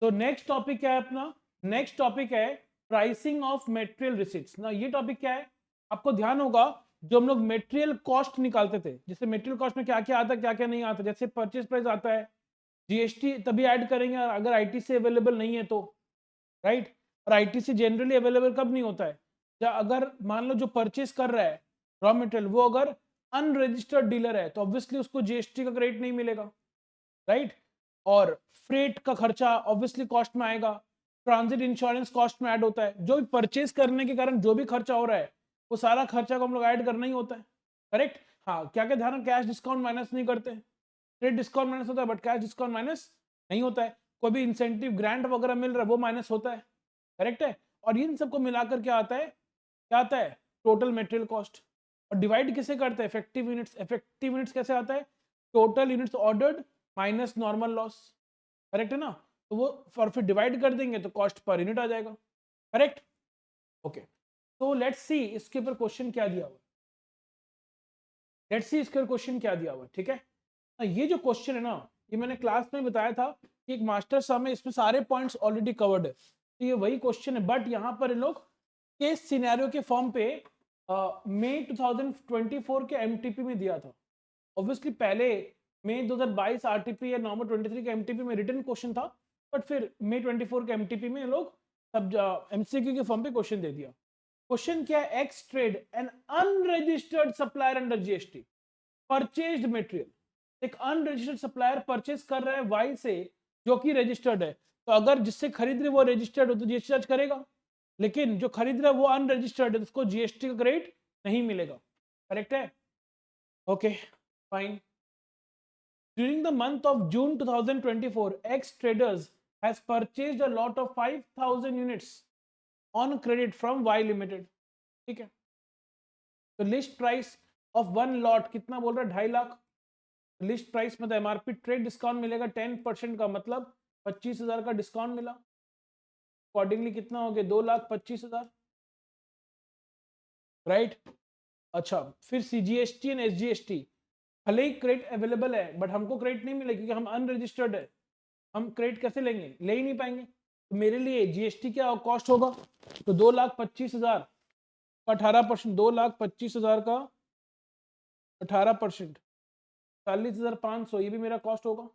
तो next topic क्या है अपना? नेक्स्ट टॉपिक है प्राइसिंग ऑफ मेटेरियल रिसीट्स ना। ये टॉपिक क्या है? आपको ध्यान होगा जो हम लोग मेटेरियल कॉस्ट निकालते थे, जैसे मेटेरियल कॉस्ट में क्या क्या आता है क्या क्या नहीं आता, जैसे परचेज प्राइस आता है, जीएसटी तभी ऐड करेंगे अगर आईटीसी अवेलेबल नहीं है तो, राइट। और आईटीसी जनरली अवेलेबल कब नहीं होता है? या अगर मान लो जो परचेज कर रहा है रॉ मटेरियल वो अगर अनरजिस्टर्ड डीलर है तो ऑब्वियसली उसको जीएसटी का क्रेडिट नहीं मिलेगा, राइट। और फ्रेट का खर्चा ऑब्वियसली कॉस्ट में आएगा, ट्रांजिट इंश्योरेंस कॉस्ट में ऐड होता है, जो भी परचेज करने के कारण जो भी खर्चा हो रहा है वो सारा खर्चा को हम लोग ऐड करना ही होता है, करेक्ट। हाँ, क्या क्या ध्यान, कैश डिस्काउंट माइनस नहीं करते, ट्रेड डिस्काउंट माइनस होता है बट कैश डिस्काउंट माइनस नहीं होता है, कोई भी इंसेंटिव ग्रांट वगैरह मिल रहा है वो माइनस होता है, करेक्ट है। और इन सबको मिलाकर क्या आता है? क्या आता है? Total material cost. और डिवाइड किसे करते हैं? Effective units. इफेक्टिव यूनिट्स कैसे आता है? Total units ordered minus normal loss, correct है ना। तो वो और फिर डिवाइड कर देंगे तो कॉस्ट पर यूनिट आ जाएगा, करेक्ट। ओके, तो लेट्स सी इसके ऊपर क्वेश्चन क्या दिया हुआ। लेट्स सी इसके ऊपर क्वेश्चन क्या दिया हुआ, ठीक है। ये जो क्वेश्चन है ना, ये मैंने क्लास में बताया था कि एक मास्टर सम है, इसमें सारे पॉइंट्स ऑलरेडी कवर्ड है, तो ये वही क्वेश्चन है बट यहाँ पर लोग केस सिनेरियो के फॉर्म पे मई 2024 के एमटीपी में दिया था। ऑब्वियसली पहले मई 2022 आरटीपी या नवंबर 23 के एमटीपी में रिटन क्वेश्चन था, बट फिर मई 24 के एमटीपी में लोग सब एमसीक्यू के फॉर्म पे क्वेश्चन दे दिया। क्वेश्चन क्या है? X trade N unregistered supplier under GST purchased material. एक अनरजिस्टर्ड सप्लायर परचेज कर रहा है वाई से जो कि रजिस्टर्ड है, तो अगर जिससे खरीद रहे वो रजिस्टर्ड हो तो जीएसटी चार्ज करेगा, लेकिन जो खरीद रहा है वो अनरजिस्टर्ड है तो उसको जीएसटी का क्रेडिट नहीं मिलेगा, करेक्ट है। Okay fine. During the month of June 2024, X Traders has purchased a lot of 5,000 units on credit from Y Limited. ठीक है, तो list price of one lot कितना बोल रहा है? 2.5 लाख। लिस्ट प्राइस मतलब एमआरपी, ट्रेड डिस्काउंट मिलेगा 10% का, मतलब 25,000 का डिस्काउंट मिला, अकॉर्डिंगली कितना हो गया? 2,25,000, राइट। अच्छा, फिर सीजीएसटी एंड एसजीएसटी, भले ही क्रेडिट अवेलेबल है बट हमको क्रेडिट नहीं मिलेगा क्योंकि हम अनरजिस्टर्ड है, हम क्रेडिट कैसे लेंगे? ले ही नहीं पाएंगे। तो मेरे लिए जीएसटी क्या कॉस्ट होगा? तो 2,25,000 का 18%, 2,25,000 का 18%, 40,500 ये भी मेरा कॉस्ट होगा।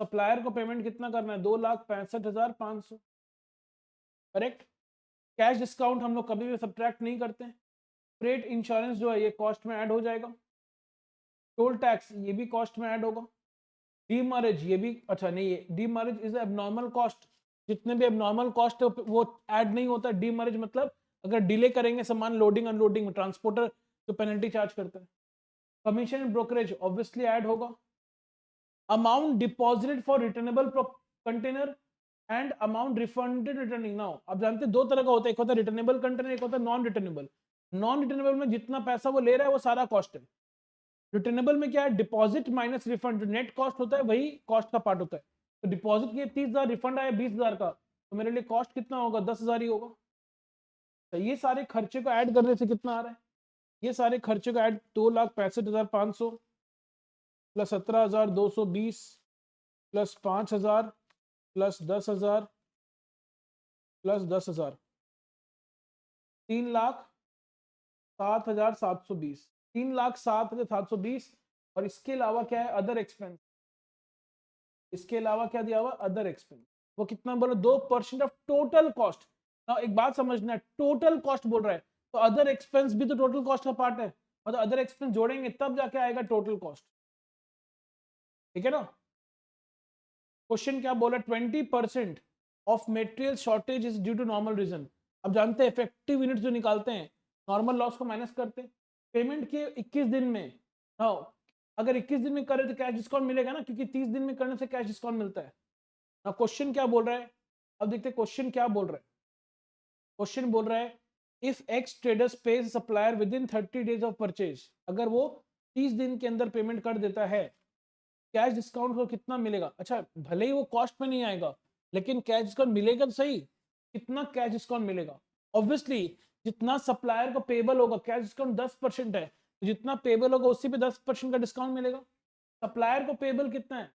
सप्लायर को पेमेंट कितना करना है? 2,65,500, करेक्ट। कैश डिस्काउंट हम लोग कभी भी सब्ट्रैक्ट नहीं करते हैं। फ्रेट इंश्योरेंस जो है ये कॉस्ट में ऐड हो जाएगा। टोल टैक्स ये भी कॉस्ट में ऐड होगा। डीमैरेज ये भी, अच्छा नहीं, ये डीमैरेज इज एबनॉर्मल कॉस्ट, जितने भी एबनॉर्मल कॉस्ट है वो ऐड नहीं होता। डीमैरेज मतलब अगर डिले करेंगे सामान लोडिंग अनलोडिंग में, ट्रांसपोर्टर जो पेनल्टी चार्ज करता है। Commission and brokerage obviously add होगा। Amount deposited for returnable container and amount refunded returning. Now आप जानते हैं दो तरह का होता है, एक होता है रिटर्नेबल कंटेनर, एक होता है नॉन रिटर्नेबल। नॉन रिटर्नेबल में जितना पैसा वो ले रहा है वो सारा कॉस्ट है। रिटर्नेबल में क्या है? डिपॉजिट माइनस रिफंड, जो नेट कॉस्ट होता है वही कॉस्ट का पार्ट होता है। तो डिपॉजिट किए 30,000, रिफंड आया 20,000 का, तो मेरे लिए कॉस्ट कितना होगा? 10,000 ही होगा। तो ये सारे खर्चे को ऐड करने से कितना आ रहा है? ये सारे खर्चे को add 2,65,500 plus 17,220 plus 5,000 plus 10,000 plus 10,000, 3,07,720, 3,07,720। और इसके अलावा क्या है? Other expense. इसके अलावा क्या दिया हुआ? Other expense. वो कितना बोला? 2% ऑफ टोटल कॉस्ट। ना एक बात समझना है, टोटल कॉस्ट बोल रहा है तो अदर एक्सपेंस भी तो टोटल कॉस्ट का पार्ट है, मतलब अदर एक्सपेंस जोड़ेंगे तब जाके आएगा टोटल कॉस्ट, ठीक है ना। क्वेश्चन क्या बोला? 20% of material shortage is due to normal reason. अब जानते हैं इफेक्टिव यूनिट जो निकालते हैं नॉर्मल लॉस को माइनस करते हैं। पेमेंट के 21 दिन में, हाँ अगर 21 दिन में करे तो कैश डिस्काउंट मिलेगा ना, क्योंकि 30 दिन में करने से कैश डिस्काउंट मिलता है। ना क्वेश्चन क्या बोल रहा है? अब देखते हैं क्वेश्चन क्या बोल रहा है। क्वेश्चन बोल रहा है if x traders page supplier with in 30 days of purchase, अगर वो 30 दिन के अंदर पेमेंट कर देता है, कैश डिस्काउंट को कितना मिलेगा? अच्छा भले ही वो कॉस्ट में नहीं आएगा लेकिन कैश डिस्काउंट मिलेगा तो सही। कितना कैश डिस्काउंट मिलेगा? ऑब्वियसली जितना सप्लायर को पेबल होगा, कैश डिस्काउंट 10% है, तो जितना पेबल होगा उसी पे 10% का डिस्काउंट मिलेगा। सप्लायर को पेबल कितना है?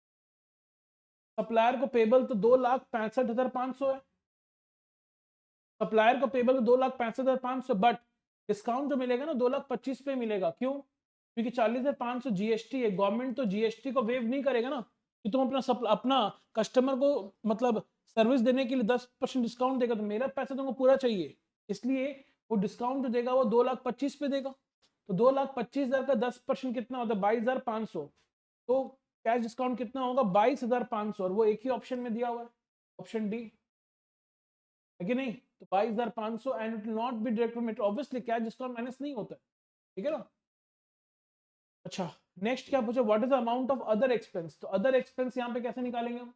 सप्लायर को पेबल तो 2,65,500 है, सप्लायर को पेबल तो 2,65,500, बट डिस्काउंट जो मिलेगा ना 2,25,000 पे मिलेगा। क्यों? क्योंकि 40,500 जीएसटी है, गवर्नमेंट तो जीएसटी को वेव नहीं करेगा ना कि तुम अपना कस्टमर को मतलब सर्विस देने के लिए 10% डिस्काउंट देगा, तो मेरा पैसा तुमको पूरा चाहिए, इसलिए वो डिस्काउंट जो देगा वो 2,25,000 पे देगा। तो 2,25,000 का 10% कितना होता है? 22,500। तो कैश डिस्काउंट कितना होगा? 22,500, और वो एक ही ऑप्शन में दिया हुआ है, ऑप्शन डी है कि नहीं? तो 22,500 and it will not be direct payment, obviously cash discount minus नहीं होता है, ठीक है ना। अच्छा, नेक्स्ट क्या पूछा? What is the amount of other expense. तो अदर एक्सपेंस यहाँ पे कैसे निकालेंगे हम?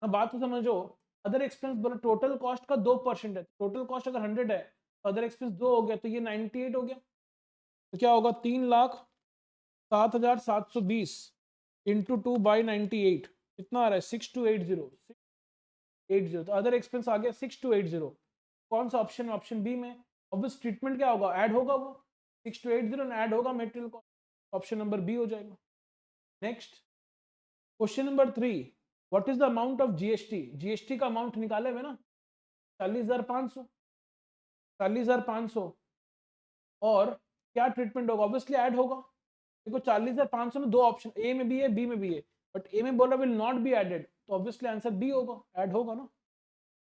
अब बात तो समझो, अदर एक्सपेंस बोले टोटल कॉस्ट का 2% है, टोटल कॉस्ट अगर 100 है तो अदर एक्सपेंस 2 हो गया, तो ये 98 हो गया। तो क्या होगा? 3,07,720 इंटू 2/98 कितना आ रहा है? 6280। तो अदर एक्सपेंस आ गया 6280। कौन सा ऑप्शन है? ऑप्शन बी में। ऑब्वियस ट्रीटमेंट क्या होगा? ऐड होगा वो 6280 ऐड होगा material cost, option number B हो जाएगा। Next question number 3, what is the amount of GST. GST का अमाउंट निकाले हुए ना 40,500, 40,500, और क्या ट्रीटमेंट होगा? ऑब्वियसली ऐड होगा। देखो 40,500 में दो ऑप्शन, ए में भी है बी में भी है, बट ए में बोला विल नॉट बी एडेड, तो ऑब्वियसली आंसर बी होगा, ऐड होगा ना।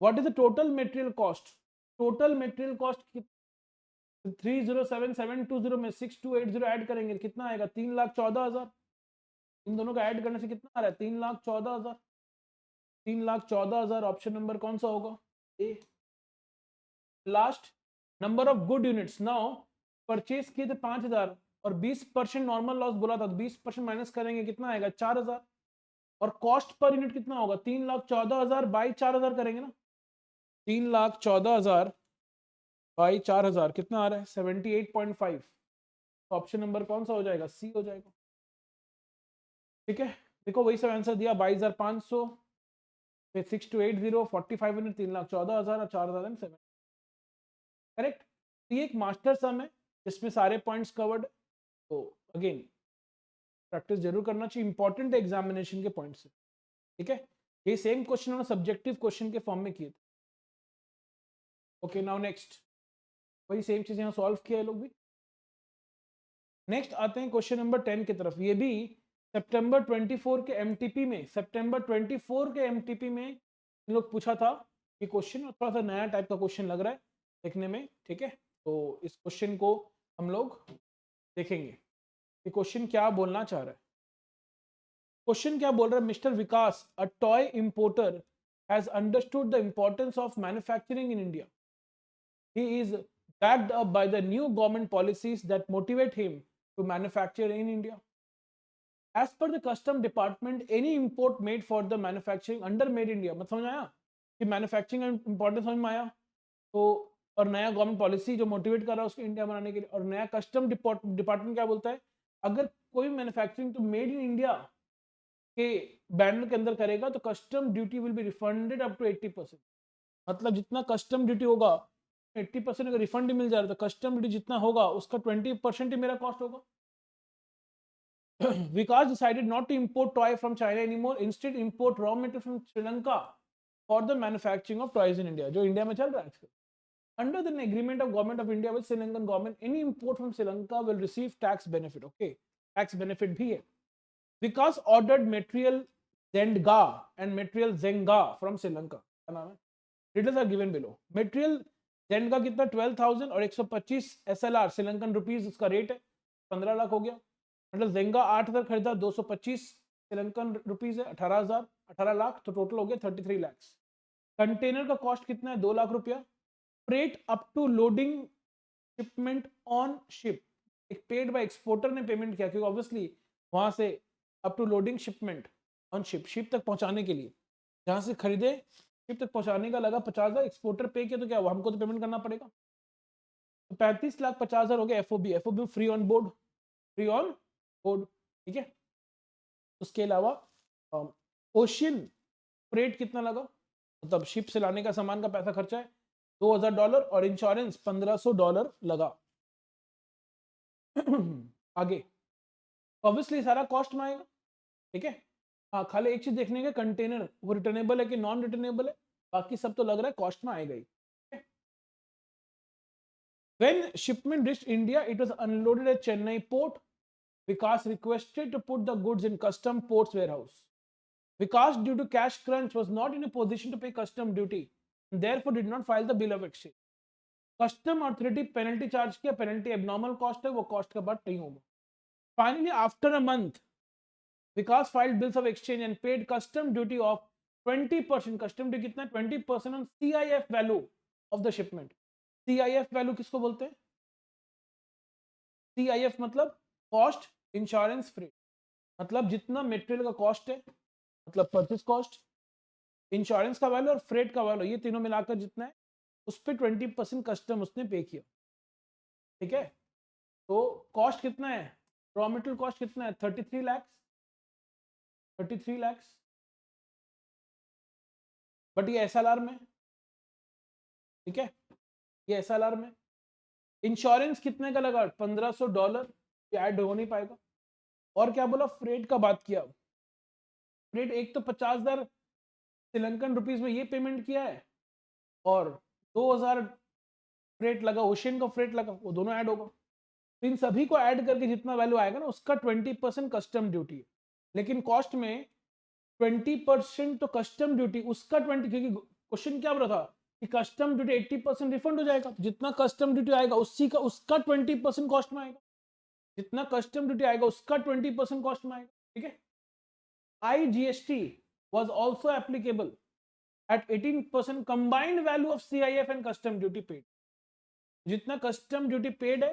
What is the total material cost. Total material cost 307,720 में 6280 ऐड करेंगे कितना आएगा? 3,14,000। इन दोनों का ऐड करने से कितना आ रहा है? 3,14,000। 3,14,000 ऑप्शन नंबर कौन सा होगा? A. Last, number of good units. Now purchase किए थे 5,000 और 20% नॉर्मल लॉस बोला था, तो 20% माइनस करेंगे कितना आएगा? 4,000। और कॉस्ट पर यूनिट कितना होगा? 3,14,000 बाई 4,000 करेंगे ना, 3,14,000 बाई 4,000 कितना आ रहा है? 78.5। ऑप्शन नंबर कौन सा हो जाएगा? सी हो जाएगा, ठीक है। देखो वही सब आंसर दिया, 22,500, फिर 6280, 4,500, 3,14,000 और 4,007, करेक्ट। ये एक मास्टर सम है जिसमें सारे पॉइंट्स कवर्ड, तो अगेन प्रैक्टिस जरूर करना चाहिए, इंपॉर्टेंट एग्जामिनेशन के पॉइंट्स है, ठीक है। ये सेम क्वेश्चन उन्होंने सब्जेक्टिव क्वेश्चन के फॉर्म में किए थे। ओके, नाउ नेक्स्ट वही सेम चीज यहाँ सॉल्व किया है लोग भी। नेक्स्ट आते हैं क्वेश्चन नंबर 10 की तरफ। ये भी सितंबर 24 के एमटीपी में, सितंबर 24 के एमटीपी में इन लोग पूछा था ये क्वेश्चन, थोड़ा सा नया टाइप का क्वेश्चन लग रहा है देखने में, ठीक है। तो इस क्वेश्चन को हम लोग देखेंगे ये क्वेश्चन क्या बोलना चाह रहा है। क्वेश्चन क्या बोल रहा है? Mister Vikas, a toy importer has understood the importance of manufacturing in India. He is backed up by the new government policies that motivate him to manufacture in India. As per the custom department, any import made for the manufacturing under made India, मतलब समझ आया कि manufacturing का importance समझ में आया। तो और नया गवर्नमेंट पॉलिसी जो मोटिवेट कर रहा है उसको इंडिया बनाने के लिए, और नया कस्टम डिपार्टमेंट क्या बोलता है? अगर कोई मैन्युफैक्चरिंग तो मेड इन इंडिया के बैनर के अंदर करेगा तो custom duty will be refunded up to 80%। मतलब जितना कस्टम ड्यूटी होगा 80% अगर रिफंड मिल जा रहा है, तो कस्टम ड्यूटी जितना होगा उसका 20% ही मेरा कॉस्ट होगा। Vikas decided not to import toy from China anymore, instead import raw material from Sri Lanka for the manufacturing of toys in India, जो इंडिया में चल रहा है आजकल। Under the agreement of government of India with Sri Lankan government, any import from Sri Lanka will receive tax benefit. Okay, tax benefit भी है। Vikas ordered material Zenga and material Zenga from Sri Lanka। क्या नाम है? Details are given below. Material Zen का कितना? 12,000 और 125 SLR Sri Lankan rupees उसका rate है, 15 लाख हो गया। मतलब जेंगा 8,000 खरीदा, 225 श्रीलंकन रुपीस है, 18,000, 18 लाख, तो टोटल हो गया 33 लाख। कंटेनर का कॉस्ट कितना है? 2 लाख रुपया। Freight up to loading shipment on ship, एक पेड बाय एक्सपोर्टर ने पेमेंट किया, क्योंकि ऑब्वियसली वहां से up to loading shipment on ship, ship तक पहुंचाने के लिए जहां से खरीदे शिप तक पहुंचाने का लगा 50,000, एक्सपोर्टर पे किया तो क्या हुआ? हमको तो पेमेंट करना पड़ेगा। तो 35,50,000 हो गया FOB, FOB free on board, free on board, ठीक है। उसके अलावा ओशियन फ्रेट कितना लगा? मतलब शिप से लाने का सामान का पैसा खर्चा है $2,000 और इंश्योरेंस $1,500 लगा। आगे ऑब्वियसली सारा कॉस्ट में आएगा, ठीक है। हाँ, खाली एक चीज देखने का, कंटेनर वो रिटर्नेबल है कि नॉन रिटर्नेबल है, बाकी सब तो लग रहा है कॉस्ट में आएगा ही। When shipment reached India, it was unloaded at Chennai port. Vikas requested to put the goods in custom port's warehouse. Vikas, due to cash crunch, was not in a position to pay custom duty and therefore did not file the bill of exchange. Custom authority penalty charge किया, penalty abnormal cost है, वो cost का बात नहीं होगा. Finally, after a month, Vikas filed bills of exchange and paid custom duty of 20%. Custom duty कितना है? 20% on CIF value of the shipment. CIF value किसको बोलते हैं? CIF मतलब कॉस्ट इंश्योरेंस फ्री, मतलब जितना मटेरियल का कॉस्ट है, मतलब परचेज कॉस्ट, इंश्योरेंस का वैल्यू और फ्रेट का वैल्यू, ये तीनों मिलाकर जितना है उस पर 20% कस्टम उसने पे किया। ठीक है, तो कॉस्ट कितना है? रॉ मटेरियल कॉस्ट कितना है? 33 लाख, 33 लाख, बट ये एसएलआर में। ठीक है, ये एसएलआर में। इंश्योरेंस कितने का लगा? $1500, ये ऐड हो नहीं पाएगा। और क्या बोला? फ्रेट का बात किया। फ्रेट एक तो 50,000 श्रीलंकन रुपीज में ये पेमेंट किया है और 2000 फ्रेट लगा, ओशियन का फ्रेट लगा, वो दोनों ऐड होगा। तो इन सभी को ऐड करके जितना वैल्यू आएगा ना, उसका 20% कस्टम ड्यूटी है। लेकिन कॉस्ट में 20% तो कस्टम ड्यूटी, उसका 20, क्योंकि क्वेश्चन क्या बोला था कि कस्टम ड्यूटी 80% रिफंड हो जाएगा, जितना कस्टम ड्यूटी आएगा उसी का उसका 20% कॉस्ट में आएगा, जितना कस्टम ड्यूटी आएगा उसका 20% कॉस्ट में आएगा। ठीक है, IGST was also applicable at 18% combined value of CIF and custom duty paid. जितना कस्टम ड्यूटी पेड है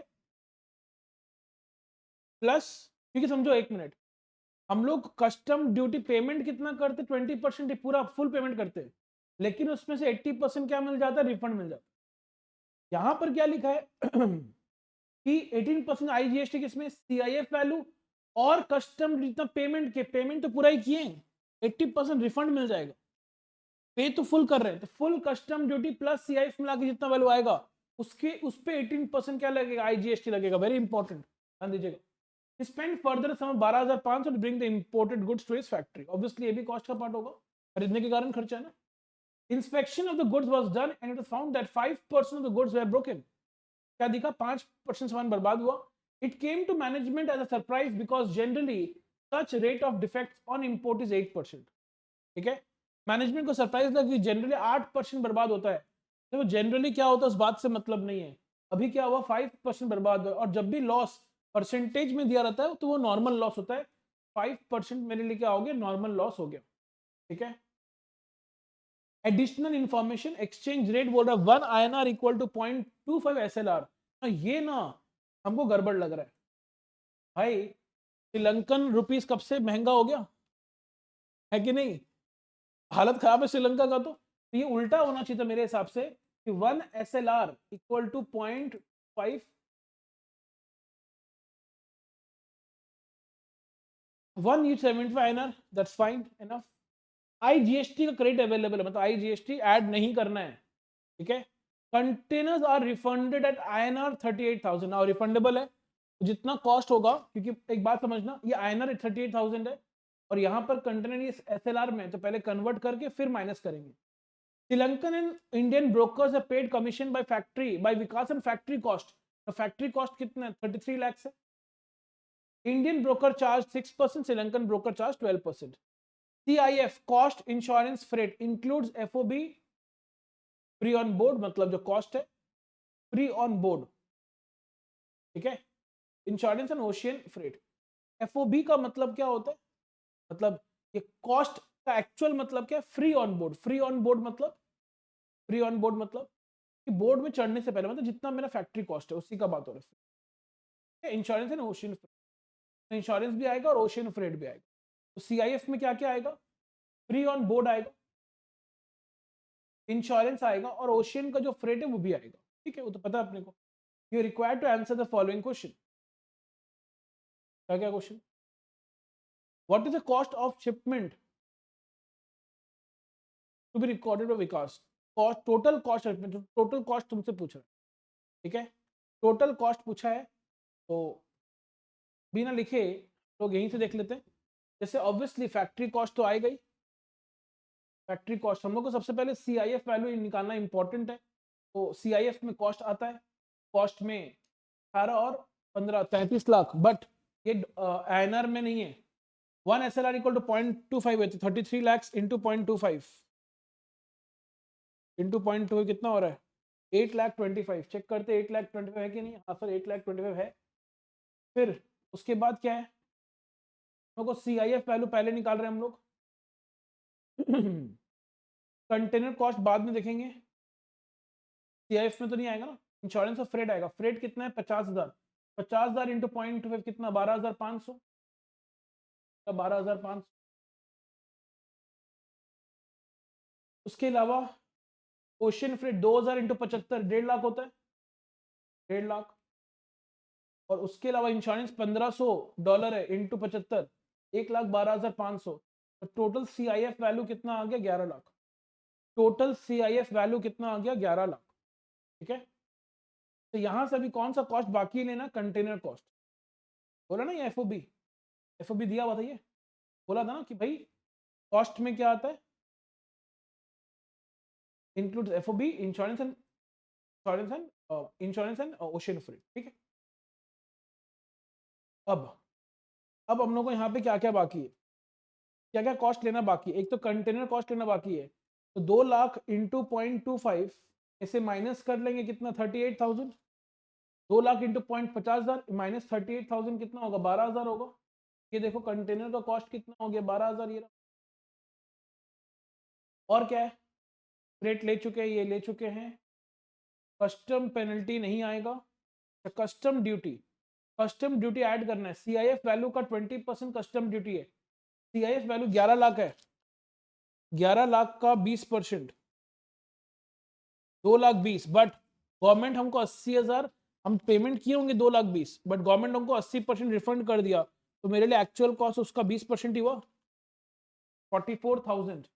प्लस, क्योंकि समझो एक मिनट, हम लोग कस्टम ड्यूटी पेमेंट कितना करते? 20% पूरा फुल पेमेंट करते हैं, लेकिन उसमें से 80% क्या मिल जाता है? रिफंड मिल जाता है। यहां पर क्या लिखा है कि 18% IGST किसमें? CIF वैल्यू और कस्टम जितना पेमेंट के, पेमेंट तो पूरा ही किए, 80% रिफंड मिल जाएगा, पे तो फुल कर रहे हैं, तो full custom duty plus CIF मिला के जितना वैल्यू आएगा उसके उस पे 18% क्या लगेगा? IGST लगेगा। वेरी इंपॉर्टेंट, ध्यान दीजिएगा। Spend further some 12,500 to bring the imported goods to his factory. Obviously ये भी कॉस्ट का पार्ट होगा, खरीदने के कारण खर्चा है ना। Inspection of the goods was done and it was found that 5% of the goods were broken. क्या दिखा? 5% सामान बर्बाद हुआ। It came to management as a surprise because generally such rate of defects on import is 8%। ठीक है, management को surprise लगा कि जनरली 8% बर्बाद होता है। तो जनरली क्या होता है उस बात से मतलब नहीं है। अभी क्या हुआ? 5% बर्बाद हुआ, और जब भी लॉस परसेंटेज में दिया रहता है तो वो नॉर्मल लॉस होता है। 5% मेरे लिए क्या हो गया? नॉर्मल लॉस हो गया। ठीक है, एडिशनल इंफॉर्मेशन, एक्सचेंज रेट बोल रहा है 1 INR इक्वल टू 0.25 SLR। ये ना हमको गड़बड़ लग रहा है भाई, श्रीलंकन रुपीस कब से महंगा हो गया है कि नहीं? हालत खराब है श्रीलंका का। तो ये उल्टा होना चाहिए था मेरे हिसाब से कि 1 SLR equal to 0.5, 175 INR, that's fine enough. IGST का क्रेडिट अवेलेबल है, मतलब IGST ऐड नहीं करना है। ठीक है, containers are refunded at INR 38,000। और रिफंडेबल है तो जितना कॉस्ट होगा, क्योंकि एक बात समझना, ये INR 38,000 है और यहाँ पर कंटेनर ये SLR में, तो पहले कन्वर्ट करके फिर माइनस करेंगे। Srilankan and Indian brokers are paid commission by factory, by Vikas and factory cost. तो factory cost कितना है? 33 lakhs है। Indian broker charge 6%, Srilankan broker charge 12%. CIF cost insurance freight includes FOB free on board, मतलब जो cost है free on board। ठीक है, insurance and ocean freight. FOB का मतलब क्या होता है? मतलब ये कॉस्ट का एक्चुअल मतलब क्या है? Free on board. Free on board मतलब, फ्री ऑन बोर्ड मतलब कि बोर्ड में चढ़ने से पहले, मतलब जितना मेरा फैक्ट्री कॉस्ट है उसी का बात हो रहा है। Insurance and ocean freight, insurance भी आएगा और ओशियन फ्रेट भी आएगा। तो CIF में क्या क्या आएगा? फ्री ऑन बोर्ड आएगा, इंश्योरेंस आएगा और ओशियन का जो फ्रेट है वो भी आएगा। ठीक है, वो तो पता है अपने को। You required to answer the following question. क्या क्या question? What is the cost of shipment to be recorded by Vikas? Cost, total cost, total cost तुमसे पूछ रहा है। ठीक है, टोटल कॉस्ट पूछा है तो बिना लिखे लोग यहीं से देख लेते हैं। जैसे ऑब्वियसली फैक्ट्री कॉस्ट तो आएगा ही। फैक्ट्री कॉस्ट हम लोग को सबसे पहले CIF वैल्यू निकालना इंपॉर्टेंट है। तो CIF में कॉस्ट आता है, कॉस्ट में 18 और 15 33 लाख, बट ये INR में नहीं है। 1 SLR इक्वल टू 0.25 है, तो 33 lakhs इंटू 0.25 इंटू 0.2 कितना हो रहा है? 8,25,000। चेक करते 8,25,000 है कि नहीं? हाँ सर 8,25,000 है। फिर उसके बाद क्या है, हम लोग को CIF वैल्यू पहले निकाल रहे हैं हम लोग। कंटेनर कॉस्ट बाद में देखेंगे, CIF में तो नहीं आएगा ना। इंश्योरेंस और फ्रेट आएगा। फ्रेट कितना है? 50,000। 50,000 इंटू 0.25 कितना? 12,500। 12,500। उसके अलावा ओशन फ्रेट 2,000 इंटू 75 1.5 लाख होता है, 1.5 लाख। और उसके अलावा इंश्योरेंस $1,500 है इंटू 75, 1,12,500। तो टोटल CIF वैल्यू कितना आ गया? 11 लाख। टोटल CIF वैल्यू कितना आ गया? 11 लाख। ठीक है, तो यहां से अभी कौन सा कॉस्ट बाकी लेना? Container cost. बोला ना ये FOB दिया हुआ था, ये बोला था ना कि भाई कॉस्ट में क्या आता है? Include FOB, insurance and ocean freight. ठीक है, अब हम लोग को यहाँ पे क्या क्या बाकी है, क्या क्या कॉस्ट लेना बाकी है? एक तो कंटेनर कॉस्ट लेना बाकी है, तो 2 लाख इंटू 0.25 इसे माइनस कर लेंगे, कितना? 38,000। 2 लाख इंटू 50,000 माइनस 38,000 कितना होगा? 12,000 होगा। ये देखो कंटेनर का कॉस्ट कितना हो गया? 12,000। ये और क्या है? फ्रेट ले चुके हैं, ये ले चुके हैं। कस्टम पेनल्टी नहीं आएगा। कस्टम ड्यूटी ऐड करना है। CIF वैल्यू का 20% कस्टम ड्यूटी है। CIF वैल्यू 11 लाख है, 11 लाख का 20% 2,20,000। बट गवर्नमेंट हमको 80,000 हम पेमेंट किए होंगे, 2,20,000, बट गवर्नमेंट हमको 80% रिफंड कर दिया, तो मेरे लिए एक्चुअल कॉस्ट उसका 20% ही हुआ, 44,000।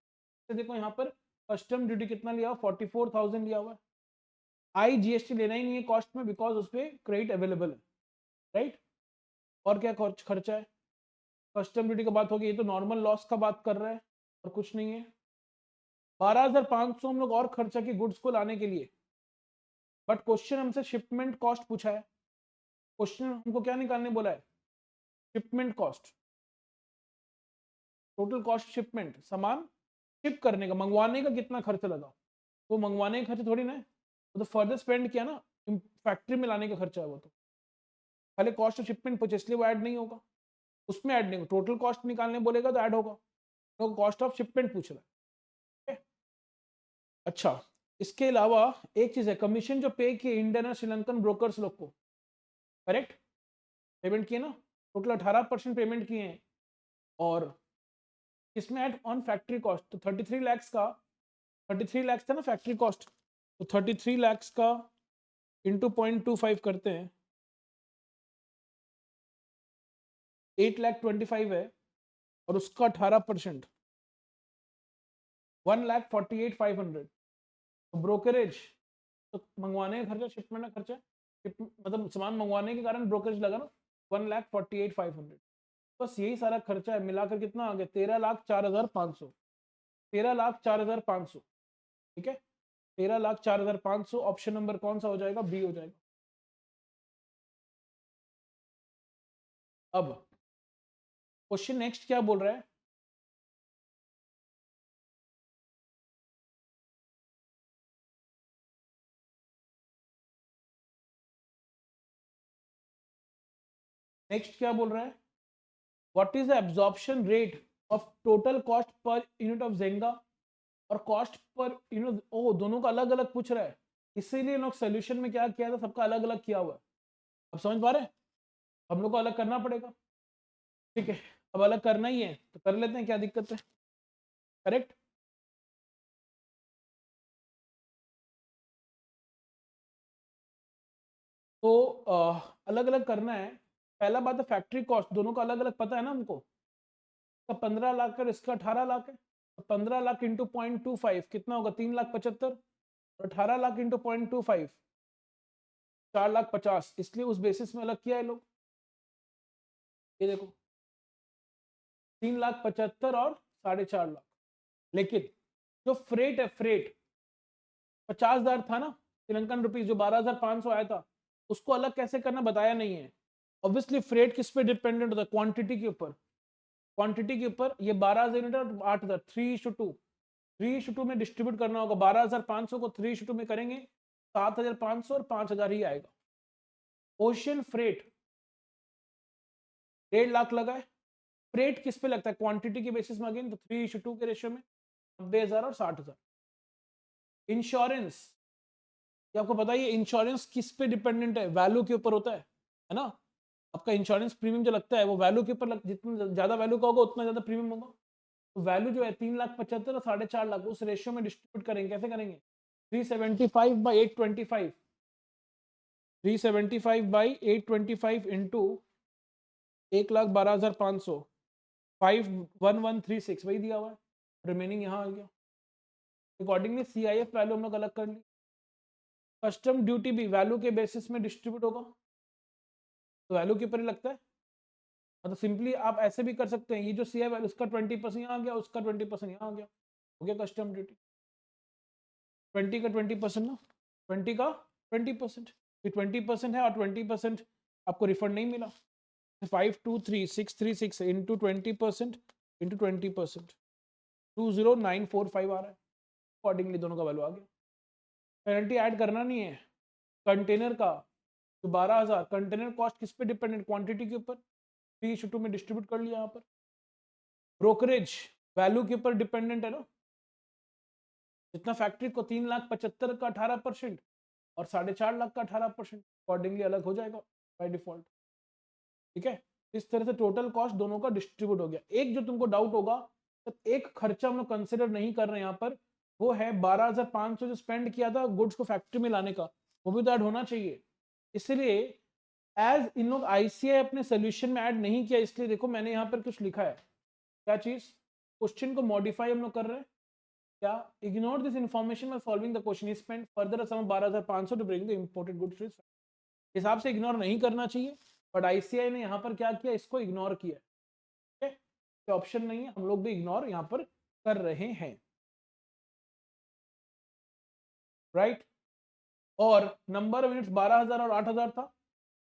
देखो यहाँ पर कस्टम ड्यूटी कितना लिया? 44,000 लिया हुआ है। IGST लेना ही नहीं है कॉस्ट में, बिकॉज उस पर क्रेडिट अवेलेबल है, राइट। और क्या खर्चा है? कस्टम ड्यूटी का बात होगी, ये तो नॉर्मल लॉस का बात कर रहा है और कुछ नहीं है। 12,500 हम लोग और खर्चा की गुड्स को लाने के लिए, बट क्वेश्चन हमसे शिपमेंट कॉस्ट पूछा है। क्वेश्चन हमको क्या निकालने बोला है? Shipment cost, total cost shipment, सामान शिप करने का, मंगवाने का कितना खर्च लगा। तो मंगवाने का खर्च थोड़ी ना है, वो तो फर्दर स्पेंड किया ना, फैक्ट्री में लाने का खर्चा है वो। तो पहले कॉस्ट ऑफ शिपमेंट पूछे, इसलिए वो ऐड नहीं होगा, उसमें ऐड नहीं होगा। टोटल कॉस्ट निकालने बोलेगा तो ऐड होगा, तो कॉस्ट ऑफ शिपमेंट पूछ रहा है। अच्छा, इसके अलावा एक चीज है, कमीशन जो पे किए इंडियन और श्रीलंकन ब्रोकर्स लोग को, करेक्ट, पेमेंट किए ना, टोटल 18% पेमेंट किए हैं। और इसमें ऐड ऑन फैक्ट्री कॉस्ट, तो 33 lakhs का, 33 lakhs था ना फैक्ट्री कॉस्ट, तो 33 lakhs का इंटू 0.25 करते हैं, 8,25,000 है, और उसका 18% 1,48,500। ब्रोकरेज तो मंगवाने का खर्चा, शिपमेंट का खर्चा, मतलब सामान मंगवाने के कारण ब्रोकरेज लगा ना, 1,48,500। बस यही सारा खर्चा है, मिलाकर कितना आ गया? 13,04,500। 13,04,500। ठीक है, 13,04,500। ऑप्शन नंबर कौन सा हो जाएगा? बी हो जाएगा। अब क्वेश्चन नेक्स्ट क्या बोल रहा है? नेक्स्ट क्या बोल रहा है? What is the absorption rate of total cost per unit of Jenga और कॉस्ट पर यूनिट, ओ दोनों का अलग अलग पूछ रहा है, इसीलिए लोग सोल्यूशन में क्या किया था, सबका अलग अलग किया हुआ है। अब समझ पा रहे हैं? हम लोग को अलग करना पड़ेगा, ठीक है। अब अलग करना ही है तो कर लेते हैं, क्या दिक्कत है, करेक्ट। तो अलग अलग करना है। पहला बात है फैक्ट्री कॉस्ट, दोनों का अलग अलग पता है ना हमको। इसका 15 लाख है, इसका 18 लाख है, तो 15 लाख इंटू 0.25 कितना होगा? 3,75,000। और 18 लाख इंटू 0.25 4,50,000, इसलिए उस बेसिस में अलग किया है लोग। ये देखो, 3,75,000 और 4,50,000। लेकिन जो फ्रेट है, फ्रेट 50,000 था ना श्रीलंकन रुपीज, जो 12,500 आया था, उसको अलग कैसे करना बताया नहीं है। ऑब्वियसली फ्रेट किस पे डिपेंडेंट होता है? क्वांटिटी के ऊपर। क्वांटिटी के ऊपर ये 12,000 यूनिट और 8,000, 3:2, 3:2 में डिस्ट्रीब्यूट करना होगा। 12,500 को 3:2 में करेंगे 7,500 और 5,000 ही आएगा। ओशियन फ्रेट 1.5 लाख लगा है। फ्रेट किस पे लगता है? क्वांटिटी के बेसिस में अगेन, तो 3:2 के रेशियो में 90,000 और 60,000। इंश्योरेंस, ये आपको पता ही है इंश्योरेंस किस पे डिपेंडेंट है? वैल्यू के ऊपर होता है ना। आपका इंश्योरेंस प्रीमियम जो लगता है वो वैल्यू के ऊपर जितना ज्यादा वैल्यू का होगा उतना ज्यादा प्रीमियम होगा। तो वैल्यू जो है 3,75,000 और 4,50,000 उस रेशियो में डिस्ट्रीब्यूट करेंगे। कैसे करेंगे? 375/825, 375/825 इंटू 1,12,500, 51136 वही दिया हुआ है। रिमेनिंग यहाँ आ गया। अकॉर्डिंगली CIF वैल्यू हम लोग अलग कर ली। कस्टम ड्यूटी भी वैल्यू के बेसिस में डिस्ट्रीब्यूट होगा, तो वैल्यू के ऊपर ही लगता है। मतलब सिंपली आप ऐसे भी कर सकते हैं, ये जो CI वैल्यू उसका 20% यहाँ आ गया, उसका 20% यहाँ आ गया, हो गया कस्टम ड्यूटी। 20 का 20% ना, 20 का 20%, ये 20% है और 20% आपको रिफंड नहीं मिला। 523,636 इंटू 20% इंटू 20%, 20945 आ रहा है। अकॉर्डिंगली दोनों का वैल्यू आ गया। पेनल्टी ऐड करना नहीं है। कंटेनर का तो 12,000, कंटेनर कॉस्ट किस पे डिपेंडेंट? क्वांटिटी के ऊपर, 3:2 में डिस्ट्रीब्यूट कर लिया यहाँ पर। ब्रोकरेज वैल्यू के ऊपर डिपेंडेंट है ना, जितना फैक्ट्री को 3,75,000 का 18% और 4,50,000 का 18%, अकॉर्डिंगली अलग हो जाएगा बाय डिफॉल्ट। ठीक है, इस तरह से टोटल कॉस्ट दोनों का डिस्ट्रीब्यूट हो गया। एक जो तुमको डाउट होगा, तो एक खर्चा हम लोग कंसिडर नहीं कर रहे हैं यहाँ पर, वो है 12,500 जो स्पेंड किया था गुड्स को फैक्ट्री में लाने का, वो भी तो ऐड होना चाहिए। इसलिए एज इन लोग ICI अपने सोल्यूशन में ऐड नहीं किया, इसलिए देखो मैंने यहाँ पर कुछ लिखा है। क्या चीज? क्वेश्चन को मॉडिफाई हम लोग कर रहे हैं। क्या? Ignore this information by solving the question, spend further some 12,500 to bring the imported goods. हिसाब से इग्नोर नहीं करना चाहिए, बट ICI ने यहाँ पर क्या किया? इसको इग्नोर किया। ठीक है, ऑप्शन नहीं है, हम लोग भी इग्नोर यहाँ पर कर रहे हैं। राइट, और नंबर ऑफ यूनिट्स 12,000 और 8,000 था,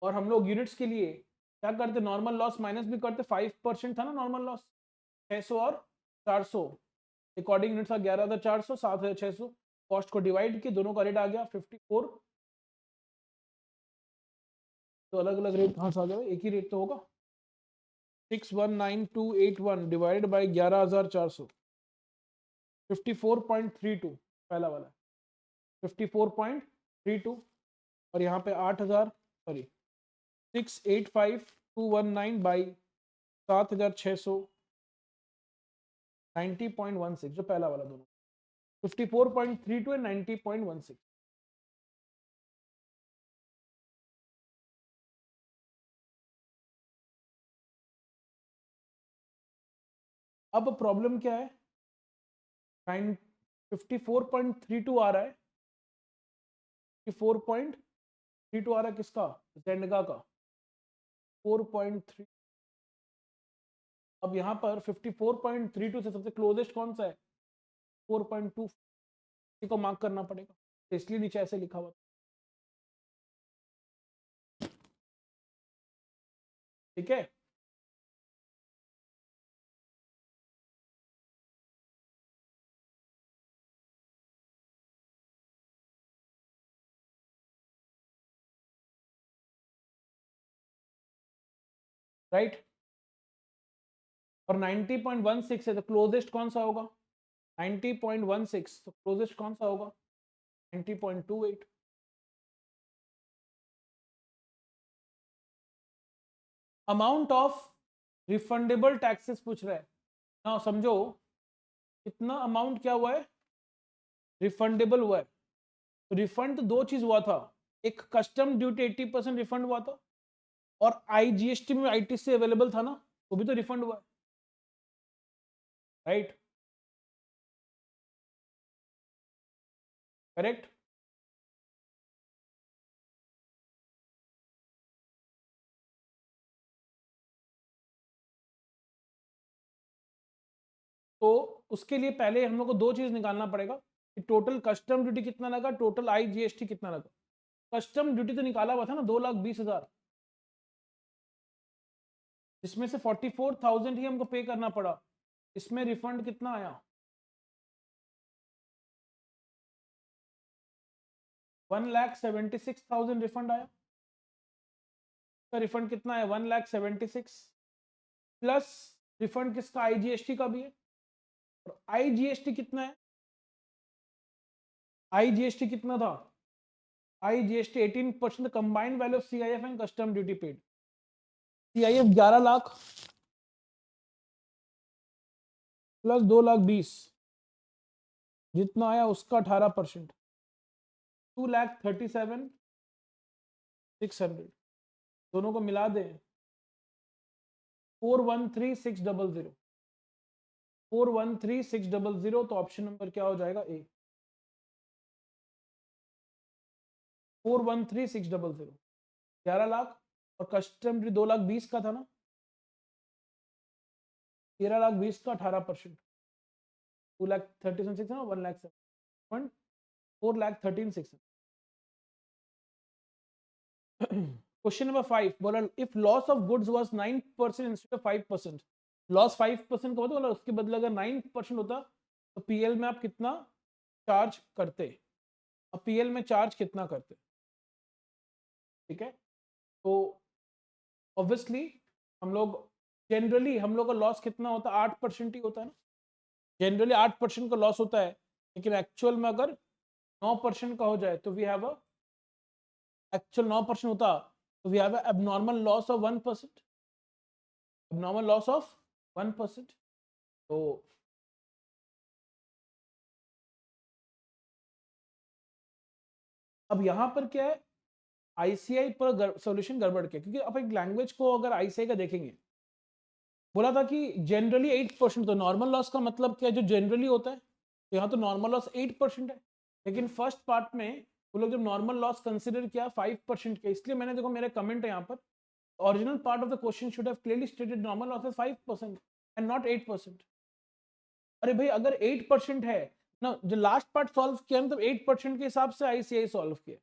और हम लोग यूनिट्स के लिए क्या करते? नॉर्मल लॉस माइनस भी करते। 5% था ना नॉर्मल लॉस, 600 और 400, अकॉर्डिंग यूनिट्स था 11,400, 7,600। कॉस्ट को डिवाइड किए, दोनों का रेट आ गया 54। तो अलग अलग रेट कहाँ से आ गया? एक ही रेट तो होगा। 619,281 डिवाइडेड बाई 11,400, 54.32 पहला वाला, 54.32। और यहाँ पे 8,000, सॉरी 685,219 बाई 7,600, 90.16 जो पहला वाला, दोनों 54.32 और 90.16। अब प्रॉब्लम क्या है? 54.32 आ रहा है, 54.32 आ रहा है किसका? जेंडगा का 4.3। अब यहाँ पर 54.32 से सबसे क्लोजेस्ट कौन सा है? 4.2 को मार्क करना पड़ेगा, तो इसलिए नीचे ऐसे लिखा हुआ। ठीक है, राइट। और 90.16 है, तो क्लोजेस्ट कौन सा होगा? 90.16, तो क्लोजेस्ट कौन सा होगा? 90.28। अमाउंट ऑफ रिफंडेबल टैक्सेस पूछ रहा है ना, समझो कितना अमाउंट क्या हुआ है? रिफंडेबल हुआ है। तो रिफंड तो दो चीज हुआ था, एक कस्टम ड्यूटी 80% रिफंड हुआ था, और IGST में ITC अवेलेबल था ना, वो भी तो रिफंड हुआ है। Right, correct. तो उसके लिए पहले हम लोग को दो चीज निकालना पड़ेगा कि टोटल कस्टम ड्यूटी कितना लगा, टोटल IGST कितना लगा। कस्टम ड्यूटी तो निकाला हुआ था ना 2,20,000, इसमें से 44,000 ही हमको पे करना पड़ा। इसमें रिफंड कितना आया, 1,76,000 रिफंड आया। तो रिफंड कितना है, 1,76,000 प्लस रिफंड किसका, IGST का भी है। और IGST कितना है, IGST कितना था, IGST 18% combined value of CIF and custom duty paid. CIF 11 lakh plus 2,20,000 जितना आया उसका 18%, 2,37,600 दोनों को मिला दें 413,600, 413,600। तो ऑप्शन नंबर क्या हो जाएगा, ए, 413,600। 11 लाख और कस्टम ड्यूटी 2,20,000 का था ना, 13,20,000 का 18%, 2,37,600 1 लाख 4,13,600। क्वेश्चन नंबर 5 बोला if loss of goods was 9% instead of 5%, loss 5% का होता, बोला उसके बदले अगर 9% होता तो पीएल में आप कितना चार्ज करते, अब पीएल में चार्ज कितना करते। ठीक है, तो ऑब्वियसली हम लोग जनरली हम लोग का लॉस कितना होता है, 8% ही होता है ना, जनरली 8% का लॉस होता है। लेकिन एक्चुअल में अगर 9% का हो जाए तो वी हैव अ एक्चुअल 9% होता तो we have abnormal loss of 1%, abnormal loss of 1%। तो अब यहां पर क्या है, आईसीआई पर सॉल्यूशन गड़बड़ के, क्योंकि आप एक लैंग्वेज को अगर आईसीआई का देखेंगे, बोला था कि जनरली 8%, तो नॉर्मल लॉस का मतलब क्या है, जो जनरली होता है, तो यहाँ तो नॉर्मल लॉस 8% है। लेकिन फर्स्ट पार्ट में वो लोग जब नॉर्मल लॉस कंसिडर किया 5% के, इसलिए मैंने देखो मेरे कमेंट है यहाँ पर, original part of the question should have clearly stated normal loss is 5% and not 8%। अरे भाई अगर 8% है ना, जो लास्ट पार्ट सॉल्व किया मतलब 8% के हिसाब से आईसीआई सॉल्व किया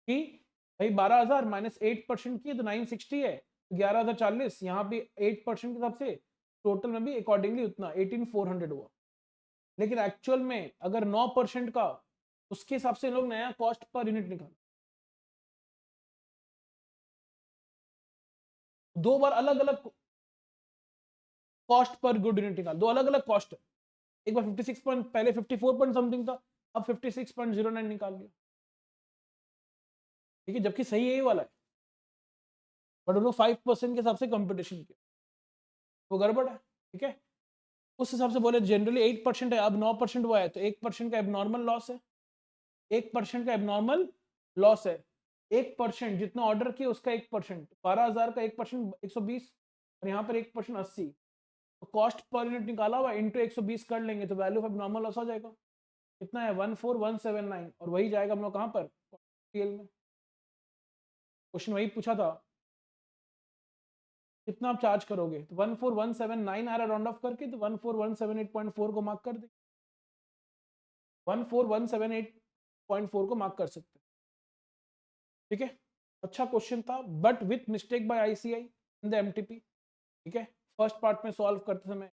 कि भाई 12,000 माइनस 8% की तो 960 है, 11,040, यहाँ भी 8% के हिसाब से टोटल में भी अकॉर्डिंगली उतना 18,400 हुआ। लेकिन एक्चुअल में अगर 9% का, उसके हिसाब से लोग नया कॉस्ट पर यूनिट निकाला, दो बार अलग अलग कॉस्ट पर गुड यूनिट निकाल, दो अलग अलग कॉस्ट है। एक बार 56 पॉइंट, पहले 54 पॉइंट समथिंग था, अब 56.09 निकाल लिया। ठीक है, जबकि सही यही वाला है, बट उन्होंने 5% के हिसाब से कंपटीशन किया, वो गड़बड़ है। ठीक है, उस हिसाब से बोले जनरली 8% है, अब 9% हुआ है, तो 1% का एबनॉर्मल लॉस है, 1% का एबनॉर्मल लॉस है। 1% जितना ऑर्डर किया उसका 1%, 12,000 का 1% 120, और यहाँ पर 1% 80, तो कॉस्ट पर यूनिट निकाला हुआ इंटू 120 कर लेंगे तो वैल्यू ऑफ एबनॉर्मल लॉस आ जाएगा, कितना है 14,179, और वही जाएगा हम लोग कहाँ पर पीएल में। क्वेश्चन वही पूछा था, कितना आप चार्ज करोगे, तो 14,179 आ रहा राउंड ऑफ करके, तो 14,178.4 को मार्क कर दे, 14,178.4 को मार्क कर सकते। ठीक है, अच्छा क्वेश्चन था but with mistake by ICI in the MTP. ठीक है, फर्स्ट पार्ट में सॉल्व करते समय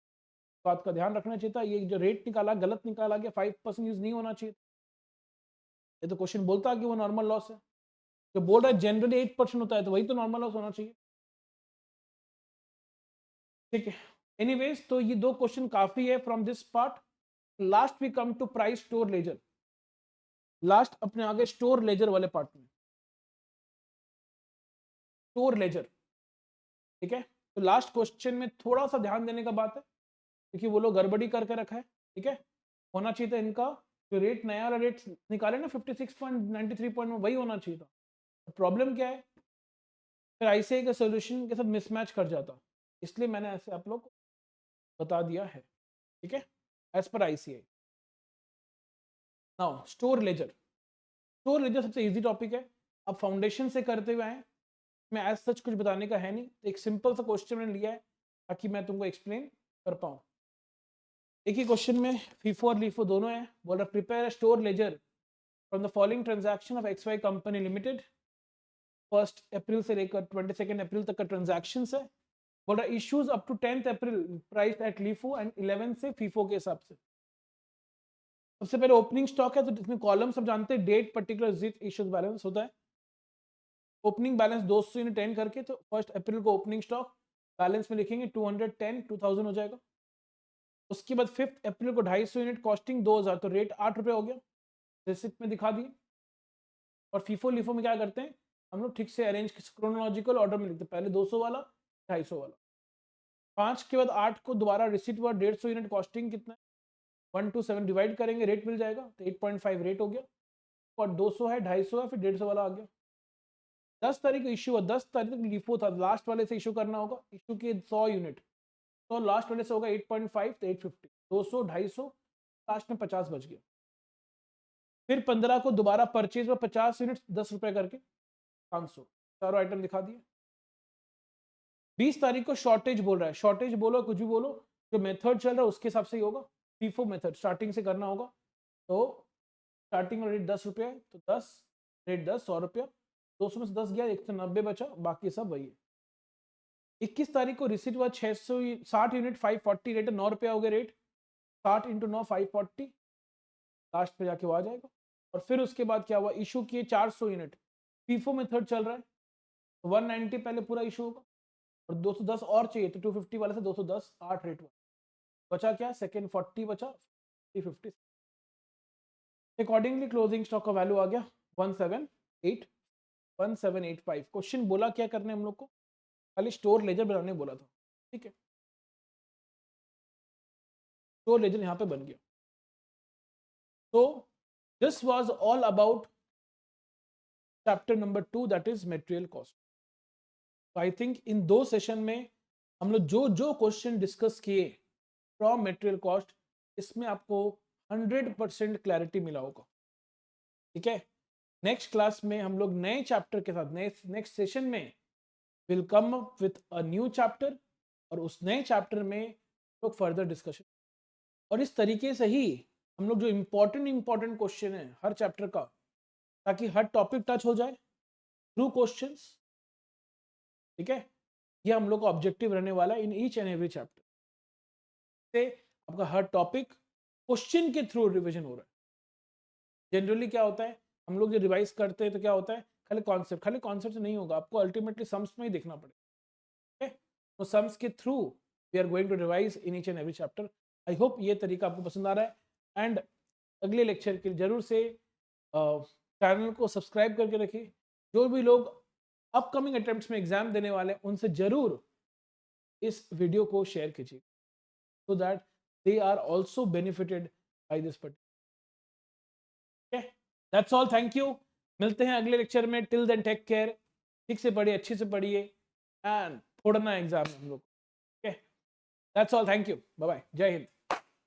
बात का ध्यान रखना चाहिए था, ये जो रेट निकाला गलत निकाला गया, 5% यूज नहीं होना चाहिए। ये तो क्वेश्चन बोलता है कि वो नॉर्मल लॉस है, जो बोल रहा है जनरली 8% होता है, तो वही तो नॉर्मल लॉस होना चाहिए। ठीक है, एनीवेज तो ये दो क्वेश्चन काफी है from this part. Last we come to price store ledger, last अपने आगे स्टोर लेजर वाले पार्ट में, स्टोर लेजर। ठीक है, तो लास्ट क्वेश्चन में थोड़ा सा ध्यान देने का बात है, क्योंकि वो लोग गड़बड़ी करके रखा है। ठीक है, होना चाहिए था इनका जो रेट नया वाला रेट निकाले ना 56.93 पॉइंट में, वही होना चाहिए था। प्रॉब्लम क्या है, फिर आईसीआई के सोल्यूशन के साथ मिसमैच कर जाता, इसलिए मैंने ऐसे आप लोग को बता दिया है। ठीक है, एज पर ICI. Now store ledger, store ledger सबसे इजी टॉपिक है, अब फाउंडेशन से करते हुए आए, मैं एज सच कुछ बताने का है नहीं, तो एक सिंपल सा क्वेश्चन मैंने लिया है ताकि मैं तुमको एक्सप्लेन कर पाऊँ। एक ही क्वेश्चन में फीफो और लीफो दोनों है। बोल रहा prepare store laser from the following transaction of XY company limited. 1 अप्रैल से लेकर 22 अप्रैल तक का ट्रांजैक्शन है। बोल रहा issues up to 10 April price at LIFO and 11 से फीफो के हिसाब से। सबसे पहले ओपनिंग स्टॉक है, तो इसमें कॉलम सब जानते हैं, डेट पर्टिकुलर जिट इश्यूज बैलेंस होता है। ओपनिंग बैलेंस 200 यूनिट 10 करके, तो 1 अप्रैल को ओपनिंग स्टॉक बैलेंस में लिखेंगे 210 2000 हो जाएगा। उसके बाद 5 अप्रैल को 250 यूनिट कॉस्टिंग 2000, तो रेट 8 रुपये हो गया, रिसिप्ट में दिखा दिए। और फीफो लीफो में क्या करते हैं हम लोग, ठीक से अरेंज क्रोनोलॉजिकल ऑर्डर में लिखते हैं, पहले 200 वाला 250 वाला। 5 के बाद 8 को दोबारा रिसिप्ट हुआ 150 यूनिट कॉस्टिंग कितना है 1 to 7 डिवाइड करेंगे, रेट मिल जाएगा, तो 8.5 रेट हो गया। और 200 है 250 है, फिर 150 वाला आ गया। 10 तारीख को इशू हुआ, 10 तारीख तक लिफो था, लास्ट वाले से इशू करना होगा, इशू के 100 यूनिट, तो लास्ट वाले से होगा 8.5, तो 850, 200 250, लास्ट में 50 बच गया। फिर 15 को दोबारा परचेज में 50 यूनिट 10 रुपए करके 500, चारों आइटम दिखा दिए। 20 तारीख को शॉर्टेज बोल रहा है, शॉर्टेज बोलो कुछ भी बोलो, जो मेथड चल रहा है उसके हिसाब से ही होगा। फीफो मेथड स्टार्टिंग से करना होगा, तो स्टार्टिंग रेट 10 रुपये है, तो 10 रेट 10 100 रुपया, 200 में से 10 गया, 190 बचा, बाकी सब वही है। 21 तारीख को रिसीट हुआ 660 यूनिट 540 रेट, 9 रुपया हो गया रेट, 60 इंटू 9 540, लास्ट पे जाके वो आ जाएगा। और फिर उसके बाद क्या हुआ, इशू किए 400 यूनिट, फीफो मेथड चल रहा है, तो 190 पहले पूरा इशू होगा, और 210 और चाहिए, तो 250 वाले से 210 8 रेट हुआ, बचा क्या सेकेंड 40 बचा 350। अकॉर्डिंगली क्लोजिंग स्टॉक का वैल्यू आ गया 1785। क्वेश्चन बोला क्या करने हम लोग को, खाली स्टोर लेजर बनाने बोला था, ठीक है। स्टोर लेजर यहाँ पे बन गया। तो this was all about chapter number 2, that is material cost. I think in 2 session में हम लोग जो जो क्वेश्चन डिस्कस किए फ्रॉम मटेरियल कॉस्ट, इसमें आपको 100% क्लैरिटी मिला होगा, ठीक है। नेक्स्ट क्लास में हम लोग नए चैप्टर के साथ नेक्स्ट सेशन में will come with a new chapter, और उस नए चैप्टर में लोग फर्दर डिस्कशन, और इस तरीके से ही हम लोग जो इम्पोर्टेंट क्वेश्चन है हर चैप्टर का, ताकि हर टॉपिक टच हो जाए थ्रू क्वेश्चंस, ठीक है। ये हम लोग का ऑब्जेक्टिव रहने वाला है इन ईच एंड एवरी चैप्टर से, आपका हर टॉपिक क्वेश्चन के थ्रू रिवीजन हो रहा है। जनरली क्या होता है, हम लोग जो रिवाइज करते हैं तो क्या होता है, खाली कॉन्सेप्ट से नहीं होगा, आपको अल्टीमेटली सम्स में ही देखना पड़ेगा, ठीक है। तो सम्स के through we are going to revise in each and every chapter. I hope ये तरीका आपको पसंद आ रहा है, एंड अगले लेक्चर के लिए जरूर से चैनल को सब्सक्राइब करके रखिए। जो भी लोग अपकमिंग अटेम्प्ट्स में एग्जाम देने वाले हैं उनसे जरूर इस वीडियो को शेयर कीजिए, so that they are also benefited by this particular. That's all, thank you. मिलते हैं अगले लेक्चर में, टिल देन टेक केयर, ठीक से पढ़िए, अच्छे से पढ़िए, एंड फोड़ना एग्जाम में हम लोग, okay. That's all, thank you, bye bye, जय हिंद।